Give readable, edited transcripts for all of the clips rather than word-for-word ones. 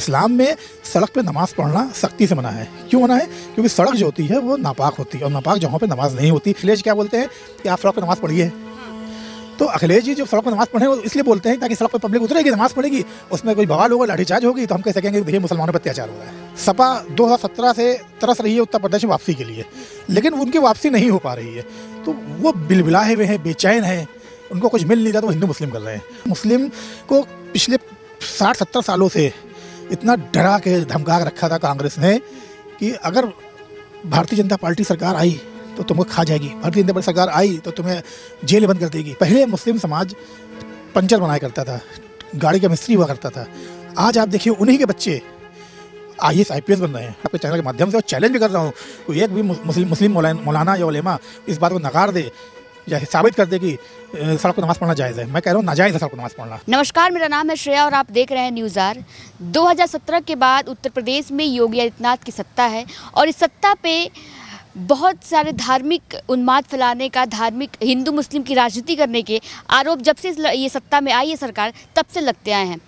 इस्लाम में सड़क पे नमाज़ पढ़ना सख्ती से मना है। क्यों मना है? क्योंकि सड़क जो होती है वो नापाक होती है और नापाक जगहों पे नमाज़ नहीं होती। अखिलेश क्या बोलते हैं कि आप सड़क पे नमाज़ पढ़िए, तो अखिलेश जी जो सड़क पर नमाज़ पढ़े वो इसलिए बोलते हैं ताकि सड़क पर पब्लिक उतरेगी, नमाज़ पढ़ेगी, उसमें कोई बवाल होगा, लाठीचार्ज होगी, तो हम कह सकेंगे देखिए मुसलमानों पर अत्याचार हो रहा है। सपा 2017 से तरस रही है उत्तर प्रदेश में वापसी के लिए, लेकिन उनकी वापसी नहीं हो पा रही है, तो वो बिलबिलाए हुए हैं, बेचैन हैं, उनको कुछ मिल नहीं रहा, तो वो हिंदू मुस्लिम कर रहे हैं। मुस्लिम को पिछले 60-70 सालों से इतना डरा के धमका के रखा था कांग्रेस ने कि अगर भारतीय जनता पार्टी सरकार आई तो तुमको खा जाएगी, भारतीय जनता पार्टी सरकार आई तो तुम्हें जेल बंद कर देगी। पहले मुस्लिम समाज पंचर बनाया करता था, गाड़ी का मिस्त्री हुआ करता था। आज आप देखिए उन्हीं के बच्चे IAS IPS बन रहे हैं। आपके चैनल के माध्यम से और चैलेंज भी कर रहा हूँ, कोई एक भी मुस्लिम मौलाना या उलेमा इस बात को नकार दे या साबित कर दे कि सड़क पर नमाज़ पढ़ना जायज़ है। मैं कह रहा हूँ नाजायज़ है सड़क पर नमाज़ पढ़ना। नमस्कार, मेरा नाम है श्रेया और आप देख रहे हैं न्यूज़ आर। 2017 के बाद उत्तर प्रदेश में योगी आदित्यनाथ की सत्ता है और इस सत्ता पे बहुत सारे धार्मिक उन्माद फैलाने का, धार्मिक हिंदू मुस्लिम की राजनीति करने के आरोप जब से ये सत्ता में आई है सरकार तब से लगते आए हैं।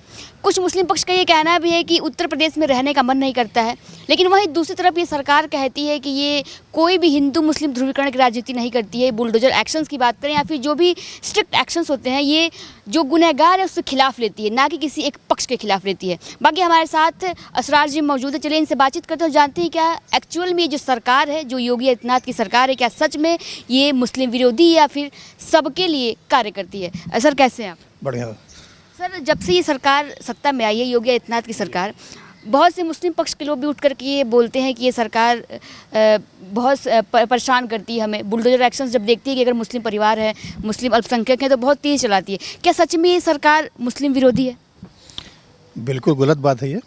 कुछ मुस्लिम पक्ष का ये कहना भी है कि उत्तर प्रदेश में रहने का मन नहीं करता है, लेकिन वहीं दूसरी तरफ ये सरकार कहती है कि ये कोई भी हिंदू मुस्लिम ध्रुवीकरण की राजनीति नहीं करती है। बुलडोजर एक्शंस की बात करें या फिर जो भी स्ट्रिक्ट एक्शंस होते हैं, ये जो गुनहगार है उसके खिलाफ लेती है, ना कि किसी एक पक्ष के खिलाफ लेती है। बाकी हमारे साथ असरार जी मौजूद है, चलिए इनसे बातचीत करते हैं, जानते हैं क्या एक्चुअल में ये जो सरकार है, जो योगी आदित्यनाथ की सरकार है, क्या सच में ये मुस्लिम विरोधी या फिर सबके लिए कार्य करती है। सर कैसे हैं आप? बढ़िया सर, जब से ये सरकार सत्ता में आई है, योगी आदित्यनाथ की सरकार, बहुत से मुस्लिम पक्ष के लोग भी उठ कर के ये बोलते हैं कि ये सरकार बहुत परेशान करती है हमें। बुलडोजर एक्शंस जब देखती है कि अगर मुस्लिम परिवार है, मुस्लिम अल्पसंख्यक हैं, तो बहुत तेज़ चलाती है। क्या सच में ये सरकार मुस्लिम विरोधी है? बिल्कुल गलत बात है ये,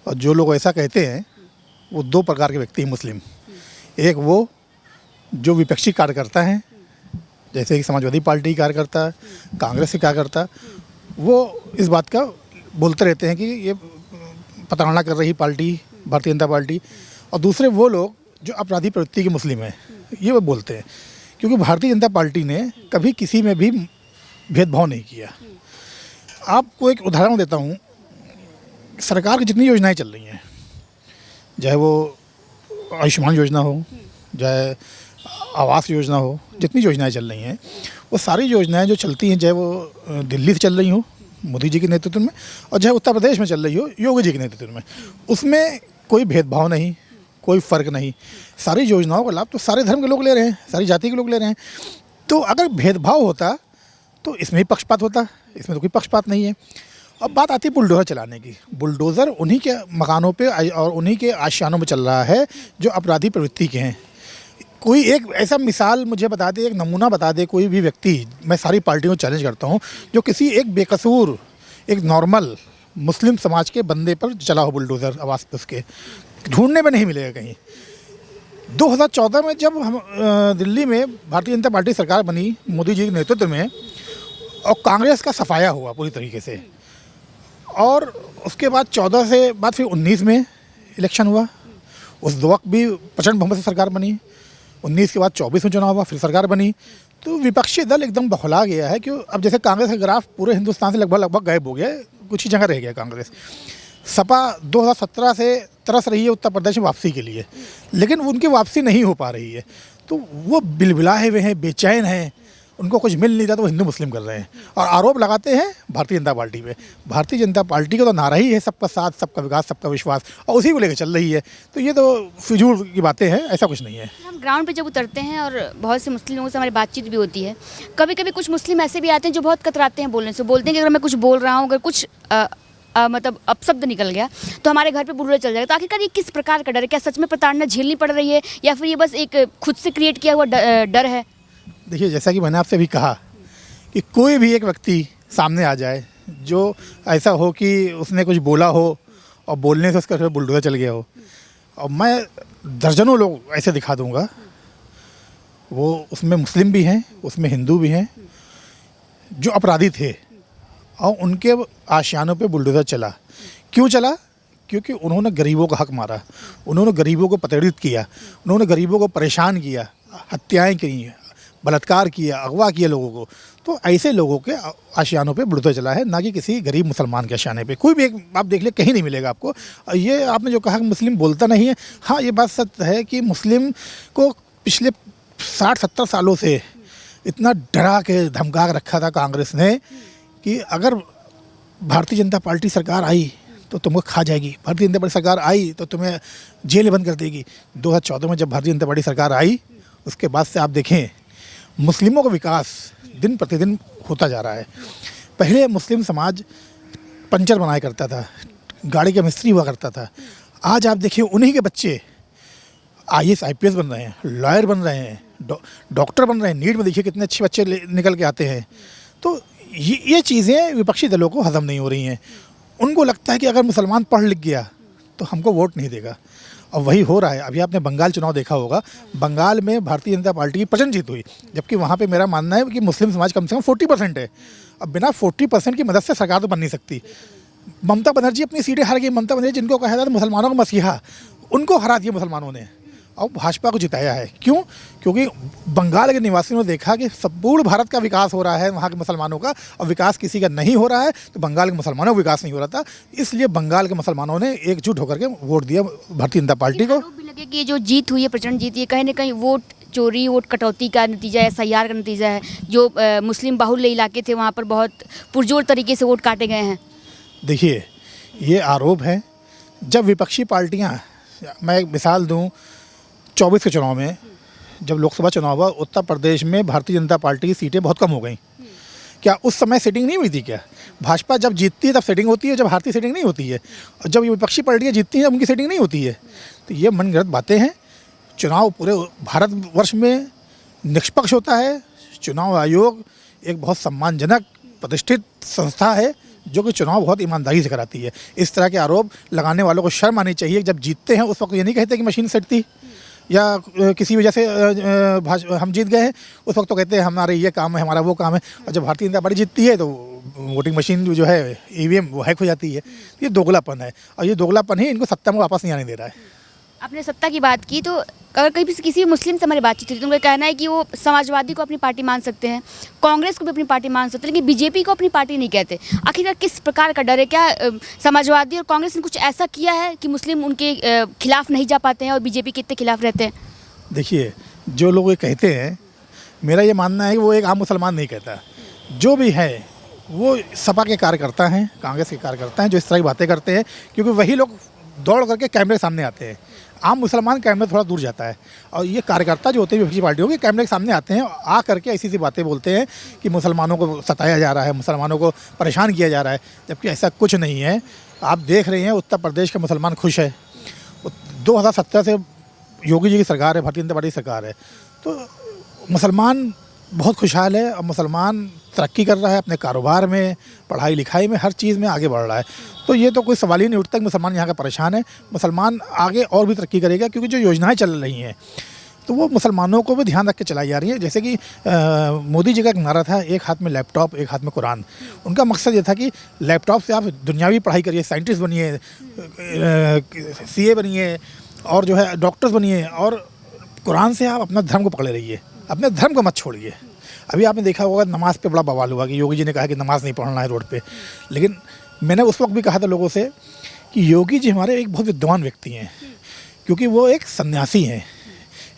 और जो लोग ऐसा कहते हैं वो दो प्रकार के व्यक्ति हैं मुस्लिम। एक वो जो विपक्षी कार्यकर्ता हैं, जैसे कि समाजवादी पार्टी की कार्यकर्ता, कांग्रेस के कार्यकर्ता, वो इस बात का बोलते रहते हैं कि ये प्रताड़ना कर रही पार्टी भारतीय जनता पार्टी। और दूसरे वो लोग जो अपराधी प्रवृत्ति के मुस्लिम हैं, ये वो बोलते हैं, क्योंकि भारतीय जनता पार्टी ने कभी किसी में भी भेदभाव नहीं किया। आपको एक उदाहरण देता हूँ, सरकार की जितनी योजनाएं चल रही हैं, चाहे वो आयुष्मान योजना हो, चाहे आवास योजना हो, जितनी योजनाएं चल रही हैं, वो सारी योजनाएं जो चलती हैं, चाहे वो दिल्ली से चल रही हो मोदी जी के नेतृत्व में, और चाहे उत्तर प्रदेश में चल रही हो योगी जी के नेतृत्व में, उसमें कोई भेदभाव नहीं, कोई फ़र्क नहीं। सारी योजनाओं का लाभ तो सारे धर्म के लोग ले रहे हैं, सारी जाति के लोग ले रहे हैं। तो अगर भेदभाव होता तो इसमें ही पक्षपात होता, इसमें तो कोई पक्षपात नहीं है। अब बात आती है बुलडोज़र चलाने की। बुलडोज़र उन्हीं के मकानों पे और उन्हीं के आशियानों में चल रहा है जो अपराधी प्रवृत्ति के हैं। कोई एक ऐसा मिसाल मुझे बता दे, एक नमूना बता दे कोई भी व्यक्ति, मैं सारी पार्टियों को चैलेंज करता हूँ, जो किसी एक बेकसूर, एक नॉर्मल मुस्लिम समाज के बंदे पर चला हो बुलडोज़र, आवाज़ पे उसके ढूंढने में नहीं मिलेगा कहीं। 2014 में जब हम दिल्ली में भारतीय जनता पार्टी सरकार बनी मोदी जी के नेतृत्व में, और कांग्रेस का सफाया हुआ पूरी तरीके से, और उसके बाद 14 से बाद फिर 19 में इलेक्शन हुआ, उस वक्त भी प्रचंड बहुमत से सरकार बनी। 19 के बाद 24 में चुनाव हुआ, फिर सरकार बनी। तो विपक्षी दल एकदम बौखला गया है कि अब जैसे कांग्रेस का ग्राफ पूरे हिंदुस्तान से लगभग गायब हो गया, कुछ ही जगह रह गया कांग्रेस। सपा 2017 से तरस रही है उत्तर प्रदेश में वापसी के लिए, लेकिन उनकी वापसी नहीं हो पा रही है, तो वो बिलबिलाए हुए हैं, बेचैन हैं, उनको कुछ मिल नहीं रहा, तो वो हिंदू मुस्लिम कर रहे हैं और आरोप लगाते हैं भारतीय जनता पार्टी पे। भारतीय जनता पार्टी का तो नारा ही है सबका साथ, सबका विकास, सबका विश्वास, और उसी को लेकर चल रही है। तो ये तो फिजूल की बातें हैं, ऐसा कुछ नहीं है। हम ग्राउंड पे जब उतरते हैं और बहुत से मुस्लिम लोगों से हमारी बातचीत भी होती है, कभी कभी कुछ मुस्लिम ऐसे भी आते हैं जो बहुत कतराते हैं बोलने से, बोलते हैं कि अगर मैं कुछ बोल रहा हूँ, अगर कुछ मतलब अपशब्द निकल गया तो हमारे घर पे बुलडोज़र चल जाएगा। तो आखिरकार ये किस प्रकार का डर है? क्या सच में प्रताड़ना झेलनी पड़ रही है या फिर ये बस एक खुद से क्रिएट किया हुआ डर है? देखिए, जैसा कि मैंने आपसे भी कहा कि कोई भी एक व्यक्ति सामने आ जाए जो ऐसा हो कि उसने कुछ बोला हो और बोलने से उसका बुलडोज़र चल गया हो, और मैं दर्जनों लोग ऐसे दिखा दूंगा, वो उसमें मुस्लिम भी हैं, उसमें हिंदू भी हैं, जो अपराधी थे और उनके आशियानों पे बुलडोज़र चला। क्यों चला? क्योंकि उन्होंने गरीबों का हक मारा, उन्होंने गरीबों को प्रताड़ित किया, उन्होंने गरीबों को परेशान किया, हत्याएं की, बलात्कार किया, अगवा किया लोगों को, तो ऐसे लोगों के आशियानों पे बढ़ते चला है, ना कि किसी गरीब मुसलमान के आशियाने पे। कोई भी एक आप देख ले, कहीं नहीं मिलेगा आपको। ये आपने जो कहा कि मुस्लिम बोलता नहीं है, हाँ ये बात सच है कि मुस्लिम को पिछले 60-70 सालों से इतना डरा के धमका के रखा था कांग्रेस ने कि अगर भारतीय जनता पार्टी सरकार आई तो तुमको खा जाएगी, भारतीय जनता पार्टी सरकार आई तो तुम्हें जेल बंद कर देगी। 2014 में जब भारतीय जनता पार्टी सरकार आई, उसके बाद से आप देखें मुस्लिमों का विकास दिन प्रतिदिन होता जा रहा है। पहले मुस्लिम समाज पंचर बनाया करता था, गाड़ी का मिस्त्री हुआ करता था। आज आप देखिए उन्हीं के बच्चे IAS IPS बन रहे हैं, लॉयर बन रहे हैं, डॉक्टर बन रहे हैं। नीट में देखिए कितने अच्छे बच्चे निकल के आते हैं। तो ये चीज़ें विपक्षी दलों को हजम नहीं हो रही हैं। उनको लगता है कि अगर मुसलमान पढ़ लिख गया तो हमको वोट नहीं देगा, और वही हो रहा है। अभी आपने बंगाल चुनाव देखा होगा, बंगाल में भारतीय जनता पार्टी की प्रचंड जीत हुई, जबकि वहाँ पे मेरा मानना है कि मुस्लिम समाज कम से कम 40% है। अब बिना 40% की मदद से सरकार तो बन नहीं सकती। ममता बनर्जी अपनी सीटें हार गई। ममता बनर्जी जिनको कहा जाता है मुसलमानों का मसीहा, उनको हरा दिया मुसलमानों ने और भाजपा को जिताया है। क्यों? क्योंकि बंगाल के निवासियों ने देखा कि संपूर्ण भारत का विकास हो रहा है वहाँ के मुसलमानों का, और विकास किसी का नहीं हो रहा है, तो बंगाल के मुसलमानों का विकास नहीं हो रहा था। इसलिए बंगाल के मुसलमानों ने एकजुट होकर के वोट दिया भारतीय जनता पार्टी को। भी लगे कि जो जीत हुई है, प्रचंड जीत, ये कहीं ना कहीं वोट चोरी, वोट कटौती का नतीजा है, SIR का नतीजा है। जो मुस्लिम बाहुल्य इलाके थे वहाँ पर बहुत पुरजोर तरीके से वोट काटे गए हैं। देखिए ये आरोप है, जब विपक्षी पार्टियाँ, मैं एक मिसाल दूँ, 24 के चुनाव में जब लोकसभा चुनाव हुआ, उत्तर प्रदेश में भारतीय जनता पार्टी की सीटें बहुत कम हो गई। क्या उस समय सेटिंग नहीं हुई थी? क्या भाजपा जब जीतती है तब सेटिंग होती है, जब हारती है सेटिंग नहीं होती है? और जब ये विपक्षी पार्टियाँ जीतती हैं उनकी सेटिंग नहीं होती है? तो ये मनगढ़ंत बातें हैं। चुनाव पूरे भारतवर्ष में निष्पक्ष होता है। चुनाव आयोग एक बहुत सम्मानजनक प्रतिष्ठित संस्था है जो कि चुनाव बहुत ईमानदारी से कराती है। इस तरह के आरोप लगाने वालों को शर्म आनी चाहिए। जब जीतते हैं उस वक्त ये नहीं कहते कि मशीन सेट थी या किसी वजह से हम जीत गए हैं, उस वक्त तो कहते हैं हमारे ये काम है, हमारा वो काम है। और जब भारतीय जनता पार्टी जीतती है तो वोटिंग मशीन जो है EVM वो हैक हो जाती है। ये दोगलापन है, और ये दोगलापन ही इनको सत्ता में वापस नहीं आने दे रहा है। आपने सत्ता की बात की, तो अगर कहीं किसी मुस्लिम से हमारी बातचीत हुई तो उनका कहना है कि वो समाजवादी को अपनी पार्टी मान सकते हैं, कांग्रेस को भी अपनी पार्टी मान सकते हैं, लेकिन BJP को अपनी पार्टी नहीं कहते। आखिरकार किस प्रकार का डर है? क्या समाजवादी और कांग्रेस ने कुछ ऐसा किया है कि मुस्लिम उनके खिलाफ नहीं जा पाते हैं और BJP के इतने खिलाफ रहते हैं? देखिए जो लोग ये कहते हैं, मेरा ये मानना है कि वो एक आम मुसलमान नहीं कहता। जो भी है वो सपा के कार्यकर्ता हैं, कांग्रेस के कार्यकर्ता हैं जो इस तरह की बातें करते हैं, क्योंकि वही लोग दौड़ करके कैमरे के सामने आते हैं। आम मुसलमान कैमरे थोड़ा दूर जाता है, और ये कार्यकर्ता जो होते हैं विपक्षी पार्टियों के, कैमरे के सामने आते हैं, आ करके ऐसी सी बातें बोलते हैं कि मुसलमानों को सताया जा रहा है, मुसलमानों को परेशान किया जा रहा है, जबकि ऐसा कुछ नहीं है। आप देख रहे हैं उत्तर प्रदेश के मुसलमान खुश है। 2017 से योगी जी की सरकार है, भारतीय जनता पार्टी की सरकार है, तो मुसलमान बहुत खुशहाल है और मुसलमान तरक्की कर रहा है अपने कारोबार में, पढ़ाई लिखाई में, हर चीज़ में आगे बढ़ रहा है। तो ये तो कोई सवाल ही नहीं उठता कि मुसलमान यहाँ का परेशान है। मुसलमान आगे और भी तरक्की करेगा, क्योंकि जो योजनाएं चल रही हैं तो वो मुसलमानों को भी ध्यान रख के चलाई जा रही है। जैसे कि मोदी जी का एक नारा था, एक हाथ में लैपटॉप एक हाथ में कुरान। उनका मकसद ये था कि लैपटॉप से आप दुनियावी पढ़ाई करिए, साइंटिस्ट बनिए, CA बनिए, और जो है डॉक्टर्स बनिए, और कुरान से आप अपना धर्म को पकड़े रहिए, अपने धर्म को मत छोड़िए। अभी आपने देखा होगा नमाज पे बड़ा बवाल हुआ कि योगी जी ने कहा कि नमाज नहीं पढ़ना है रोड पे, लेकिन मैंने उस वक्त भी कहा था लोगों से कि योगी जी हमारे एक बहुत विद्वान व्यक्ति हैं, क्योंकि वो एक सन्यासी हैं,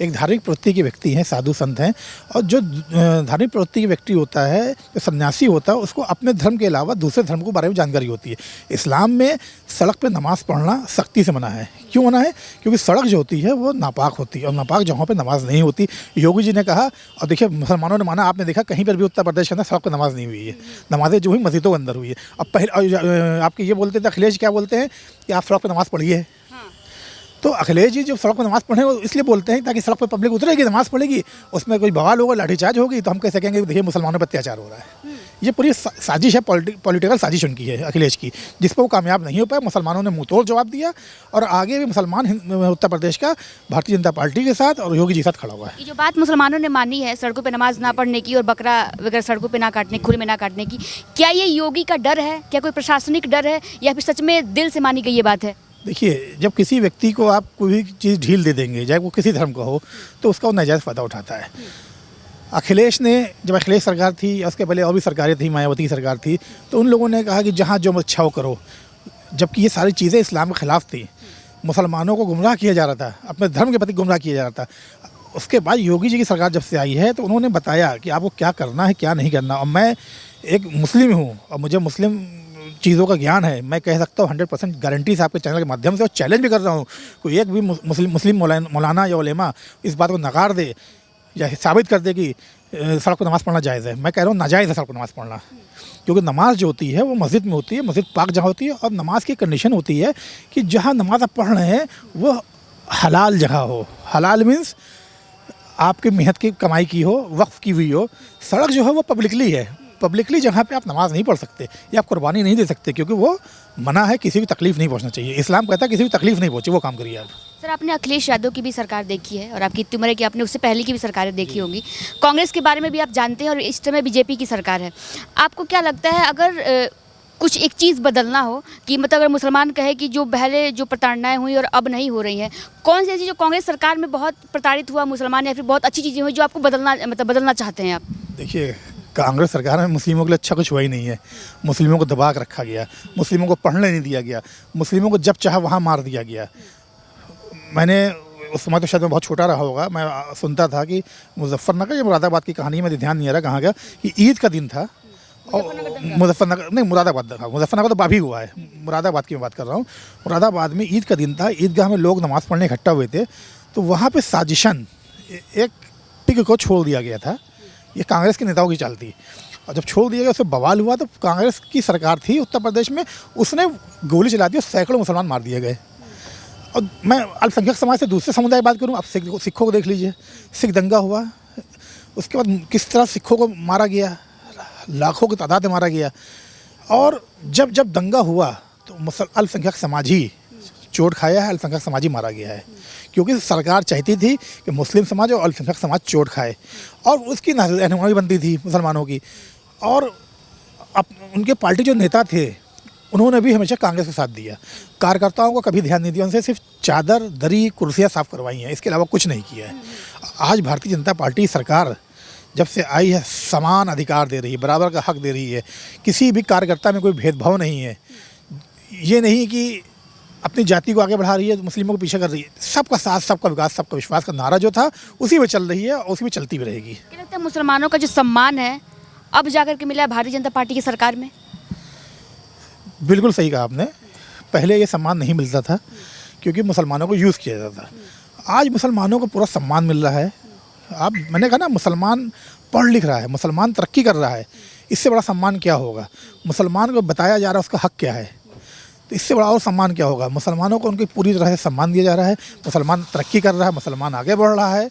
एक धार्मिक प्रवृत्ति के व्यक्ति हैं, साधु संत हैं। और जो धार्मिक प्रवृत्ति के व्यक्ति होता है, जो सन्यासी होता है, उसको अपने धर्म के अलावा दूसरे धर्म के बारे में जानकारी होती है। इस्लाम में सड़क पे नमाज पढ़ना सख्ती से मना है। क्यों मना है? क्योंकि सड़क जो होती है वो नापाक होती है, और नापाक जगहों पे नमाज नहीं होती। योगी जी ने कहा, और देखिए मुसलमानों ने माना, आपने देखा कहीं पर भी उत्तर प्रदेश के अंदर सड़क पर नमाज नहीं हुई है। नमाजें जो हुई मस्जिदों के अंदर हुई है। अब पहले आपके ये बोलते थे, अखिलेश क्या बोलते हैं कि आप सड़क पर नमाज पढ़िए। तो अखिलेश जी जो सड़क पर नमाज़ पढ़े वो इसलिए बोलते हैं ताकि सड़क पर पब्लिक उतरेगी, नमाज़ पढ़ेगी, उसमें कोई बवाल होगा, लाठीचार्ज होगी, तो हम कह सकेंगे देखिए मुसलमानों पर अत्याचार हो रहा है। ये पूरी साजिश है, पॉलिटिकल साजिश उनकी है अखिलेश की, जिस पर वो कामयाब नहीं हो पाए। मुसलमानों ने मुंह तोड़ जवाब दिया, और आगे भी मुसलमान उत्तर प्रदेश का भारतीय जनता पार्टी के साथ और योगी जी के साथ खड़ा हुआ है। ये जो बात मुसलमानों ने मानी है सड़कों पे नमाज ना पढ़ने की और बकरा वगैरह सड़कों पे ना काटने, खुले में ना काटने की, क्या ये योगी का डर है? क्या कोई प्रशासनिक डर है, या फिर सच में दिल से मानी गई ये बात है? देखिए जब किसी व्यक्ति को आप कोई चीज़ ढील दे देंगे, चाहे वो किसी धर्म का हो, तो उसका वो नाजायज़ फ़ायदा उठाता है। अखिलेश ने, जब अखिलेश सरकार थी या उसके पहले और भी सरकारें थी, मायावती की सरकार थी, तो उन लोगों ने कहा कि जहाँ जो अच्छा हो करो, जबकि ये सारी चीज़ें इस्लाम के ख़िलाफ़ थी। मुसलमानों को गुमराह किया जा रहा था, अपने धर्म के प्रति गुमराह किया जा रहा था। उसके बाद योगी जी की सरकार जब से आई है तो उन्होंने बताया कि आपको क्या करना है, क्या नहीं करना। और मैं एक मुस्लिम हूँ और मुझे मुस्लिम चीज़ों का ज्ञान है। मैं कह सकता हूँ 100% गारंटी से आपके चैनल के माध्यम से, और चैलेंज भी कर रहा हूँ, कोई एक भी मुस्लिम मौलाना या उलेमा इस बात को नकार दे या साबित कर दे कि सड़क पर नमाज़ पढ़ना जायज़ है। मैं कह रहा हूँ नाजायज़ है सड़क पर नमाज़ पढ़ना, क्योंकि नमाज जो होती है वो मस्जिद में होती है, मस्जिद पाक जगह होती है। और नमाज की कंडीशन होती है कि जहाँ नमाज आप पढ़ रहे हैं वो हलाल जगह हो। हलाल मीन्स आपकी मेहनत की कमाई की हो, वक्फ की हुई हो। सड़क जो है वो पब्लिकली है, पब्लिकली जगह पे आप नमाज नहीं पढ़ सकते या आप कुर्बानी नहीं दे सकते, क्योंकि वो मना है, किसी भी तकलीफ़ नहीं पहुंचना चाहिए। इस्लाम कहता है किसी भी तकलीफ़ नहीं पहुंचे, वो काम करिए आप। सर, आपने अखिलेश यादव की भी सरकार देखी है और आपकी इतनी उम्र है कि आपने उससे पहले की भी सरकारें देखी होंगी। कांग्रेस के बारे में भी आप जानते हैं और इस समय बीजेपी की सरकार है। आपको क्या लगता है, अगर कुछ एक चीज़ बदलना हो कि मतलब अगर मुसलमान कहे कि जो पहले जो प्रताड़नाएं हुई और अब नहीं हो रही हैं, कौन सी ऐसी जो कांग्रेस सरकार में बहुत प्रताड़ित हुआ मुसलमान, या फिर बहुत अच्छी चीज़ें हुई जो आपको बदलना चाहते हैं आप? देखिए, कांग्रेस सरकार में मुस्लिमों के लिए अच्छा कुछ हुआ ही नहीं है। मुस्लिमों को दबा के रखा गया, मुस्लिमों को पढ़ने नहीं दिया गया, मुस्लिमों को जब चाहा वहाँ मार दिया गया। मैंने उस समय तो शायद मैं बहुत छोटा रहा होगा, मैं सुनता था कि मुजफ्फरनगर या मुरादाबाद की कहानी, में ध्यान नहीं आ रहा कहाँ गया, कि ईद का दिन था और मुजफ्फरनगर नहीं, मुरादाबाद था। मुजफ्फरनगर तो बाभी हुआ है, मुरादाबाद की मैं बात कर रहा हूँ। मुरादाबाद में ईद का दिन था, ईदगाह में लोग नमाज़ पढ़ने इकट्ठा हुए थे, तो वहाँ पे साजिशन एक पिग को छोड़ दिया गया था। ये कांग्रेस के नेताओं की चाल थी, और जब छोड़ दिया गया उससे बवाल हुआ, तो कांग्रेस की सरकार थी उत्तर प्रदेश में, उसने गोली चला दी और सैकड़ों मुसलमान मार दिए गए। और मैं अल्पसंख्यक समाज से दूसरे समुदाय की बात करूँ, आप सिखों को देख लीजिए, सिख दंगा हुआ, उसके बाद किस तरह सिखों को मारा गया, लाखों की तादाद में मारा गया। और जब जब दंगा हुआ तो अल्पसंख्यक समाज ही चोट खाया है, अल्पसंख्यक समाज ही मारा गया है, क्योंकि सरकार चाहती थी कि मुस्लिम समाज और अल्पसंख्यक समाज चोट खाए, और उसकी रहनुमाई बनती थी मुसलमानों की। और उनके पार्टी जो नेता थे उन्होंने भी हमेशा कांग्रेस का साथ दिया, कार्यकर्ताओं को कभी ध्यान नहीं दिया, उनसे सिर्फ चादर, दरी, कुर्सियाँ साफ करवाई हैं, इसके अलावा कुछ नहीं किया है। आज भारतीय जनता पार्टी सरकार जब से आई है, समान अधिकार दे रही है, बराबर का हक दे रही है, किसी भी कार्यकर्ता में कोई भेदभाव नहीं है। ये नहीं कि अपनी जाति को आगे बढ़ा रही है, मुस्लिमों को पीछे कर रही है। सबका साथ, सबका विकास, सबका विश्वास का नारा जो था उसी में चल रही है और उसी में चलती भी रहेगी। क्या लगता है मुसलमानों का जो सम्मान है अब जाकर के मिला है भारतीय जनता पार्टी की सरकार में? बिल्कुल सही कहा आपने, पहले ये सम्मान नहीं मिलता था क्योंकि मुसलमानों को यूज़ किया जाता था। आज मुसलमानों को पूरा सम्मान मिल रहा है। मैंने कहा ना, मुसलमान पढ़ लिख रहा है, मुसलमान तरक्की कर रहा है, इससे बड़ा सम्मान क्या होगा? मुसलमान को बताया जा रहा है उसका हक क्या है, तो इससे बड़ा और सम्मान क्या होगा? मुसलमानों को उनकी पूरी तरह से सम्मान दिया जा रहा है, मुसलमान तरक्की कर रहा है, मुसलमान आगे बढ़ रहा है,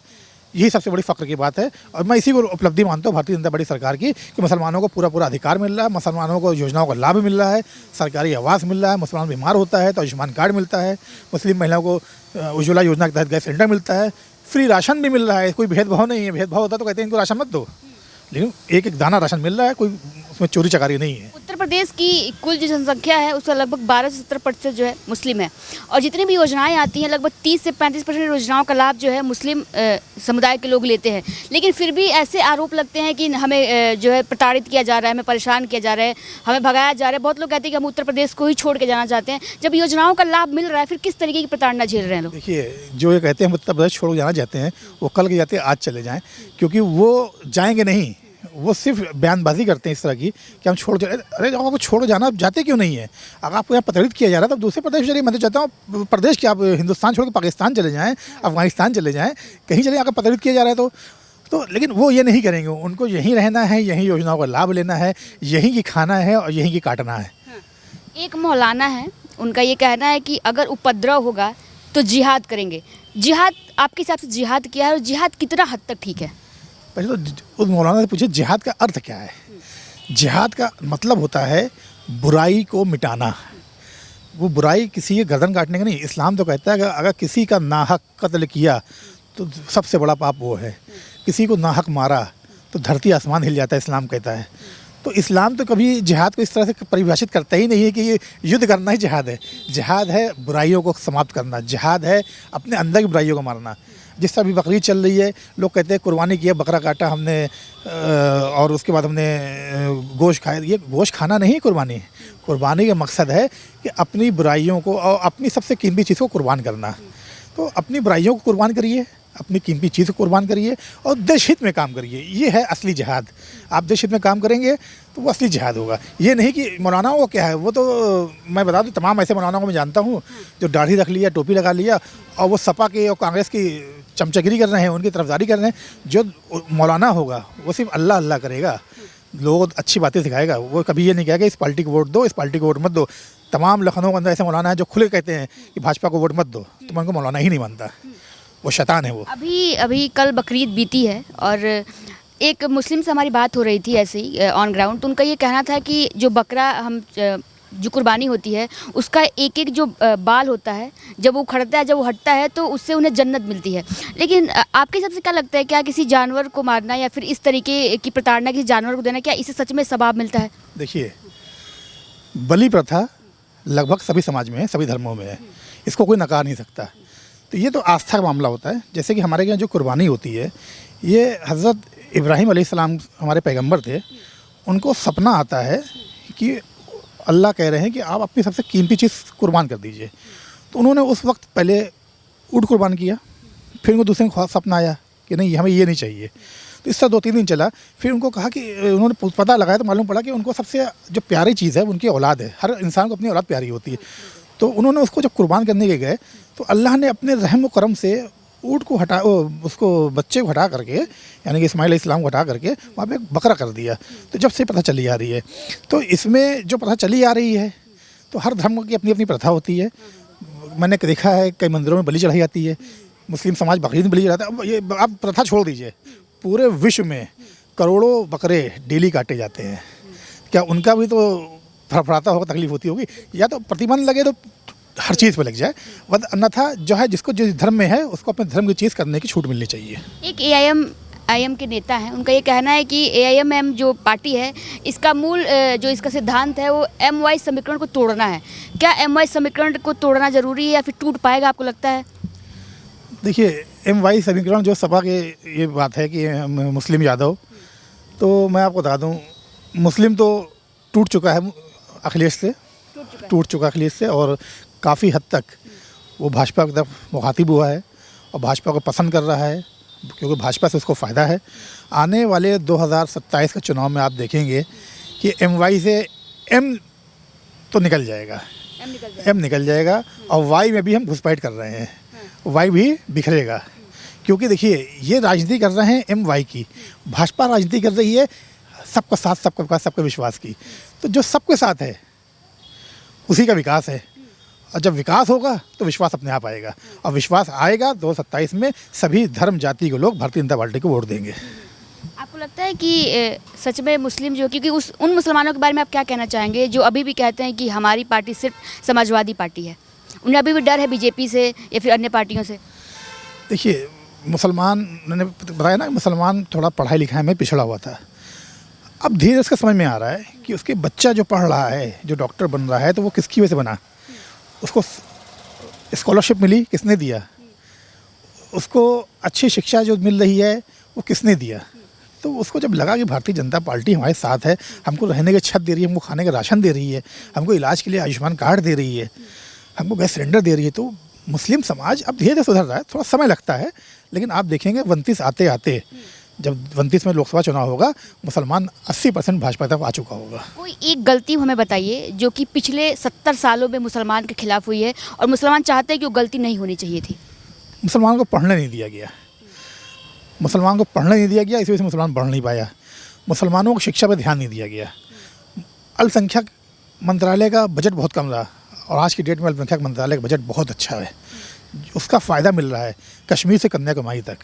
यही सबसे बड़ी फ़ख्र की बात है। और मैं इसी को उपलब्धि मानता हूँ भारतीय जनता पार्टी सरकार की, कि मुसलमानों को पूरा अधिकार मिल रहा है, मुसलमानों को योजनाओं का लाभ मिल रहा है, सरकारी आवास मिल रहा है, मुसलमान बीमार होता है तो आयुष्मान कार्ड मिलता है, मुस्लिम महिलाओं को उज्ज्वला योजना के तहत गैस सिलेंडर मिलता है, फ्री राशन भी मिल रहा है। कोई भेदभाव नहीं है, भेदभाव होता तो कहते हैं इनको राशन मत दो, लेकिन एक एक दाना राशन मिल रहा है, कोई उसमें चोरी चकारी नहीं है। उत्तर प्रदेश की कुल जो जनसंख्या है उसका लगभग 12 से 17% जो है मुस्लिम है, और जितनी भी योजनाएं आती हैं लगभग 30 से 35% योजनाओं का लाभ जो है मुस्लिम समुदाय के लोग लेते हैं। लेकिन फिर भी ऐसे आरोप लगते हैं कि हमें जो है प्रताड़ित किया जा रहा है, हमें परेशान किया जा रहा है, हमें भगाया जा रहा है। बहुत लोग कहते हैं कि हम उत्तर प्रदेश को ही छोड़ के जाना चाहते हैं। जब योजनाओं का लाभ मिल रहा है, फिर किस तरीके की प्रताड़ना झेल रहे हैं लोग? देखिए, जो ये कहते हैं हम उत्तर प्रदेश छोड़ के जाना चाहते हैं, वो कल के जाते आज चले जाएँ, क्योंकि वो जाएंगे नहीं, वो सिर्फ बयानबाजी करते हैं इस तरह की कि हम छोड़ जाए। अरे जब आपको छोड़ जाना, आप जाते क्यों नहीं है? अगर आपको यहाँ प्रताड़ित किया जा रहा है तो दूसरे प्रदेश चलिए। मैं तो चाहता हूँ प्रदेश के आप हिंदुस्तान छोड़ के पाकिस्तान चले जाएँ, अफगानिस्तान चले जाएँ, कहीं चले, अगर प्रताड़ित किया जा रहा है तो लेकिन वो ये नहीं करेंगे। उनको यहीं रहना है, यहीं योजनाओं का लाभ लेना है, यहीं की खाना है और यहीं की काटना है। एक मौलाना है, उनका ये कहना है कि अगर उपद्रव होगा तो जिहाद करेंगे। जिहाद आपके हिसाब से जिहाद क्या है और जिहाद कितना हद तक ठीक है? पहले तो उस मौलाना से पूछिए जिहाद का अर्थ क्या है। जिहाद का मतलब होता है बुराई को मिटाना। वो बुराई किसी के गर्दन काटने का नहीं। इस्लाम तो कहता है कि अगर किसी का नाहक कत्ल किया तो सबसे बड़ा पाप वो है। किसी को नाहक मारा तो धरती आसमान हिल जाता है, इस्लाम कहता है। तो इस्लाम तो कभी जिहाद को इस तरह से परिभाषित करता ही नहीं है कि ये युद्ध करना ही जिहाद है। जिहाद है बुराइयों को समाप्त करना, जिहाद है अपने अंदर की बुराइयों को मारना। जिस तरह अभी बकरीद चल रही है, लोग कहते हैं कुर्बानी किया, बकरा काटा हमने और उसके बाद हमने गोश्त खाया। ये गोश्त खाना नहीं कुर्बानी है। कुर्बानी का मकसद है कि अपनी बुराइयों को और अपनी सबसे कीमती चीज़ को कुर्बान करना। तो अपनी बुराइयों को कुर्बान करिए, अपनी कीमती चीज़ को कुर्बान करिए और देश हित में काम करिए। ये है असली जिहाद। आप देश हित में काम करेंगे तो वो असली जिहाद होगा। ये नहीं कि मौलानाओं को क्या है, वो तो मैं बता दूं तमाम ऐसे मौलानाओं को मैं जानता हूँ जो दाढ़ी रख लिया, टोपी लगा लिया और वो सपा के और कांग्रेस की चमचगिरी कर रहे हैं, उनकी तरफदारी कर रहे हैं। जो मौलाना होगा वो सिर्फ अल्लाह अल्लाह करेगा, लोगों को अच्छी बातें सिखाएगा। वो कभी ये नहीं कहेगा इस पार्टी को वोट दो, इस पार्टी को वोट मत दो। तमाम लखनऊ के अंदर ऐसे मौलाना है जो खुले कहते हैं कि भाजपा को वोट मत दो, तो मैं उनको मौलाना ही नहीं मानता। वो शैतान है वो। अभी कल बकरीद बीती है और एक मुस्लिम से हमारी बात हो रही थी ऐसे ही ऑन ग्राउंड, तो उनका ये कहना था कि जो बकरा हम जो कुर्बानी होती है उसका एक एक जो बाल होता है, जब वो उखड़ता है, जब वो हटता है तो उससे उन्हें जन्नत मिलती है। लेकिन आपके हिसाब से क्या लगता है, क्या किसी जानवर को मारना या फिर इस तरीके की प्रताड़ना किसी जानवर को देना, क्या इससे सच में सवाब मिलता है? देखिए, बलि प्रथा लगभग सभी समाज में है, सभी धर्मों में है, इसको कोई नकार नहीं सकता। तो ये तो आस्था का मामला होता है। जैसे कि हमारे यहाँ जो कुर्बानी होती है, ये हज़रत इब्राहीम अलैहिस्सलाम हमारे पैगंबर थे, उनको सपना आता है कि अल्लाह कह रहे हैं कि आप अपनी सबसे कीमती चीज़ कुर्बान कर दीजिए। तो उन्होंने उस वक्त पहले ऊँट कुर्बान किया, फिर उनको दूसरे को सपना आया कि नहीं हमें ये नहीं चाहिए। तो इससे 2-3 दिन चला, फिर उनको कहा कि उन्होंने पता लगाया तो मालूम पड़ा कि उनको सबसे जो प्यारी चीज़ है उनकी औलाद है। हर इंसान को अपनी औलाद प्यारी होती है। तो उन्होंने उसको जब कुर्बान करने के गए तो अल्लाह ने अपने रहम व करम से ऊँट को उसको बच्चे को हटा करके, यानी कि इस्माइल अलैहिस्सलाम को हटा करके वहाँ पे एक बकरा कर दिया। तो जब से प्रथा चली आ रही है, तो इसमें जो प्रथा चली आ रही है, तो हर धर्म की अपनी अपनी प्रथा होती है। मैंने देखा है कई मंदिरों में बलि चढ़ाई जाती है, मुस्लिम समाज बकरीद में बलि चढ़ाता है। अब ये आप प्रथा छोड़ दीजिए, पूरे विश्व में करोड़ों बकरे डेली काटे जाते हैं। क्या उनका भी तो फड़फड़ाता होगा, तकलीफ होती होगी? या तो प्रतिबंध लगे तो हर चीज़ पे लग जाए, वरना अन्यथा जो है जिसको जिस धर्म में है उसको अपने धर्म की चीज़ करने की छूट मिलनी चाहिए। एक AIM के नेता हैं, उनका ये कहना है कि AIM जो पार्टी है, इसका मूल जो इसका सिद्धांत है वो MY समीकरण को तोड़ना है। क्या MY समीकरण को तोड़ना ज़रूरी है या फिर टूट पाएगा, आपको लगता है? देखिए, MY समीकरण जो सपा के ये बात है कि मुस्लिम यादव, तो मैं आपको बता दूं मुस्लिम तो टूट चुका है अखिलेश से, टूट चुका अखिलेश से, और काफ़ी हद तक वो भाजपा की तरफ मुखातिब हुआ है और भाजपा को पसंद कर रहा है, क्योंकि भाजपा से उसको फ़ायदा है। आने वाले 2027 के चुनाव में आप देखेंगे कि MY से M तो निकल जाएगा, M निकल जाएगा और Y में भी हम घुसपैठ कर रहे हैं, Y भी बिखरेगा। क्योंकि देखिए, ये राजनीति कर रहे हैं MY की, भाजपा राजनीति कर रही है सबका साथ, सबका विकास, सबका विश्वास की। तो जो सबके साथ है उसी का विकास है, और जब विकास होगा तो विश्वास अपने आप आएगा, और विश्वास आएगा 2027 में सभी धर्म जाति के लोग भारतीय जनता पार्टी को वोट देंगे। आपको लगता है कि सच में मुस्लिम जो, क्योंकि उन मुसलमानों के बारे में आप क्या कहना चाहेंगे जो अभी भी कहते हैं कि हमारी पार्टी सिर्फ समाजवादी पार्टी है, उन्हें अभी भी डर है बीजेपी से या फिर अन्य पार्टियों से? देखिए, मुसलमान, मैंने बताया ना, मुसलमान थोड़ा पढ़ाई लिखाई में पिछड़ा हुआ था। अब धीरे उसका समझ में आ रहा है कि उसके बच्चा जो पढ़ रहा है, जो डॉक्टर बन रहा है, तो वो किसकी वजह से बना? उसको स्कॉलरशिप मिली, किसने दिया? उसको अच्छी शिक्षा जो मिल रही है वो किसने दिया? तो उसको जब लगा कि भारतीय जनता पार्टी हमारे साथ है, हमको रहने की छत दे रही है, हमको खाने का राशन दे रही है, हमको इलाज के लिए आयुष्मान कार्ड दे रही है, हमको गैस सिलेंडर दे रही है, तो मुस्लिम समाज अब धीरे धीरे सुधर रहा है। थोड़ा समय लगता है, लेकिन आप देखेंगे 29 आते आते, जब 29 में लोकसभा चुनाव होगा, मुसलमान 80% भाजपा तरफ आ चुका होगा। कोई एक गलती हमें बताइए जो कि पिछले 70 सालों में मुसलमान के खिलाफ हुई है और मुसलमान चाहते हैं कि वो गलती नहीं होनी चाहिए थी। मुसलमान को पढ़ने नहीं दिया गया, मुसलमान को पढ़ने नहीं दिया गया, इसी वजह से मुसलमान बढ़ नहीं पाया। मुसलमानों को शिक्षा पर ध्यान नहीं दिया गया। अल्पसंख्यक मंत्रालय का बजट बहुत कम रहा, और आज की डेट में अल्पसंख्यक मंत्रालय का बजट बहुत अच्छा है, उसका फ़ायदा मिल रहा है कश्मीर से कन्याकुमारी तक।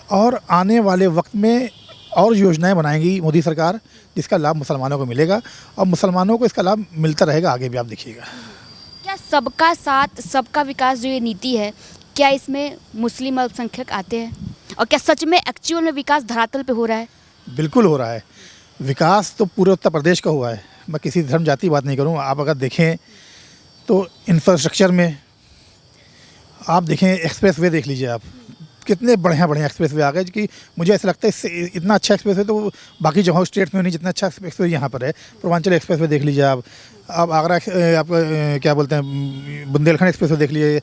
और आने वाले वक्त में और योजनाएं बनाएगी मोदी सरकार, जिसका लाभ मुसलमानों को मिलेगा, और मुसलमानों को इसका लाभ मिलता रहेगा, आगे भी आप देखिएगा। क्या सबका साथ सबका विकास जो ये नीति है, क्या इसमें मुस्लिम अल्पसंख्यक आते हैं? और क्या सच में एक्चुअल में विकास धरातल पे हो रहा है? बिल्कुल हो रहा है। विकास तो पूरे उत्तर प्रदेश का हुआ है। मैं किसी धर्म जाति की बात नहीं करूँ। आप अगर देखें तो इंफ्रास्ट्रक्चर में आप देखें, एक्सप्रेस वे देख लीजिए आप, कितने बढ़िया बढ़िया एक्सप्रेस वे आ गए कि मुझे ऐसा लगता है इससे इतना अच्छा एक्सप्रेस वे तो बाकी जगहों स्टेट में नहीं जितना अच्छा एक्सप्रेस वे यहाँ पर है। पूर्वांचल एक्सप्रेस वे देख लीजिए आप आगरा आप क्या बोलते हैं बुंदेलखंड एक्सप्रेस वे देख लीजिए,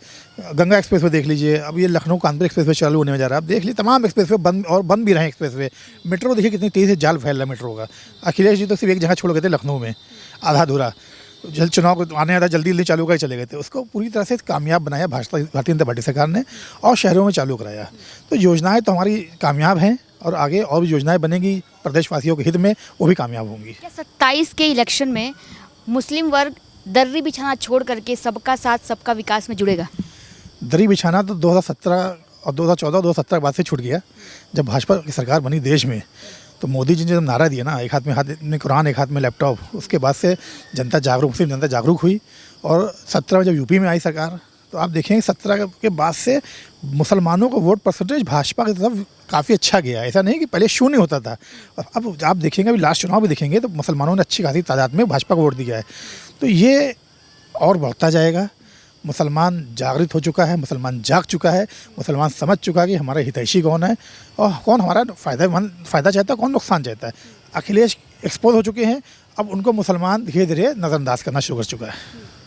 गंगा एक्सप्रेस वे देख लीजिए, अब ये लखनऊ कानपुर एक्सप्रेस वे चालू होने जा रहा है। आप देख लीजिए तमाम एक्सप्रेस वे बंद और बंद भी रहे एक्सप्रेस वे। मेट्रो देखिए कितनी तेज़ी से जाल फैल रहा है मेट्रो का। अखिलेश जी तो सिर्फ एक जगह छोड़ गए थे, लखनऊ में आधा अधूरा, जल चुनाव आने आधा जल्दी जल्दी चालू कर चले गए थे। उसको पूरी तरह से कामयाब बनाया भारतीय जनता पार्टी सरकार ने और शहरों में चालू कराया। तो योजनाएं तो हमारी कामयाब हैं और आगे और भी योजनाएं बनेंगी प्रदेशवासियों के हित में, वो भी कामयाब होंगी। क्या 27 के इलेक्शन में मुस्लिम वर्ग दर्री बिछाना छोड़ करके सबका साथ सबका विकास में जुड़ेगा? दरी बिछाना तो 2017 और 2014-2017 के बाद से छूट गया। जब भाजपा की सरकार बनी देश में तो मोदी जी ने जब नारा दिया ना, एक हाथ में कुरान एक हाथ में लैपटॉप, उसके बाद से जनता जागरूक, मुस्लिम जनता जागरूक हुई। और 17 में जब यूपी में आई सरकार तो आप देखेंगे 17 के बाद से मुसलमानों को वोट परसेंटेज भाजपा की तरफ काफ़ी अच्छा गया। ऐसा नहीं कि पहले शून्य होता था। अब आप देखेंगे, अभी लास्ट चुनाव भी देखेंगे तो मुसलमानों ने अच्छी खासी तादाद में भाजपा को वोट दिया है। तो ये और बढ़ता जाएगा। मुसलमान जागृत हो चुका है, मुसलमान जाग चुका है, मुसलमान समझ चुका है कि हमारा हितैषी कौन है और कौन हमारा फ़ायदा चाहता है, कौन नुकसान चाहता है। अखिलेश एक्सपोज हो चुके हैं, अब उनको मुसलमान धीरे धीरे नज़रअंदाज करना शुरू कर चुका है।